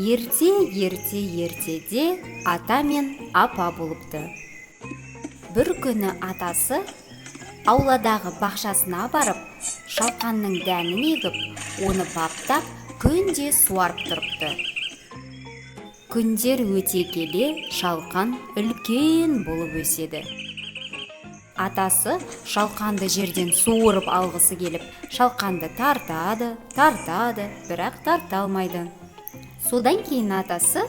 Ертеде ата мен апа болыпты. Бір күні атасы ауладағы бақшасына барып, шалқанның дәнін егіп, оны баптап, күнде суарып тұрыпты. Күндер өте келе, шалқан үлкен болып өседі. Атасы шалқанды жерден суырып алғысы келіп, шалқанды тартады, бірақ тарта алмайды. Содан кейін атасы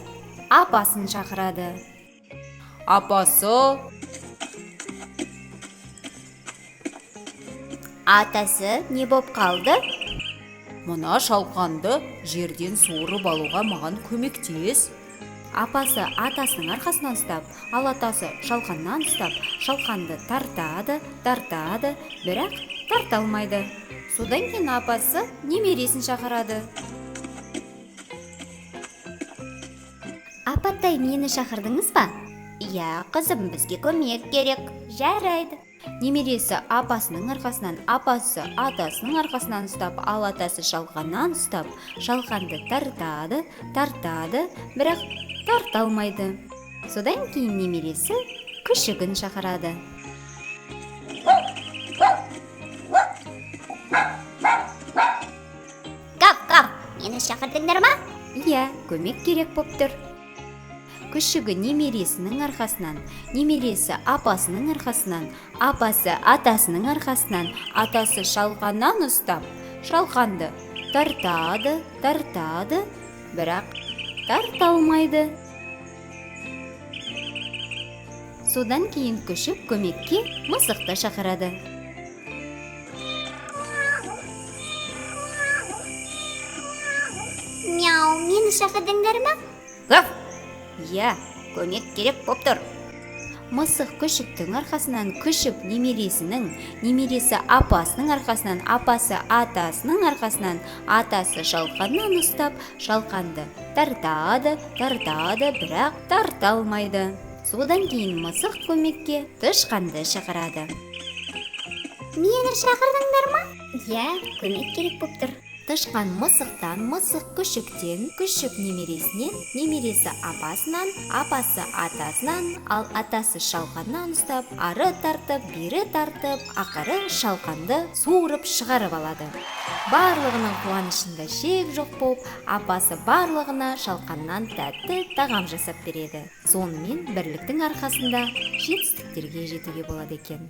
апасын шақырады. Апасы! Атасы, не боп қалды? Мына шалқанды жерден суырып алуға маған көмектес. Апасы атасының арқасынан ұстап, ал атасы шалқаннан ұстап, шалқанды тартады, бірақ тарта алмайды. Содан кейін апасы немересін шақырады. Апатай, мені шақырдыңыз ба? Иә, қызым, бізге көмек керек. Жарайды. Немересі апасының арқасынан, апасы атасының арқасынан ұстап, ал атасы шалқаннан ұстап, шалқанды тартады, бірақ тарта алмайды. Содан кейін немересі күшігін шақырады. Қап, мені шақырдыңдар ма? Иә, көмек керек боп тұр. Күшігі немересінің арқасынан, немересі апасының арқасынан, апасы атасының арқасынан, атасы шалқаннан ұстап, шалқанды тартады, бірақ тарта алмайды. Содан кейін күшік көмекке мысықты шақырады. Мяу, мені шақырдыңдар ма? Гав! Иә, көмек керек боп тұр. Мысық күшіктің арқасынан, күшік немересінің, немересі апасының арқасынан, апасы атасының арқасынан, атасы шалқаннан ұстап, шалқанды тартады, бірақ тарта алмайды. Содан кейін мысық көмекке тышқанды шақырады. Мені шақырдыңдар ма? Иә, көмек керек боп тұр. Тышқан мысықтан, мысық күшіктен, күшік немересінен, немересі апасынан, апасы атасынан, ал атасы шалқаннан ұстап, ары тартып, бері тартып, ақыры шалқанды суырып шығарып алады. Барлығының қуанышында шек жоқ болып, апасы барлығына шалқаннан тәтті тағам жасап береді. Сонымен бірліктің арқасында жетістіктерге жетуге болады екен.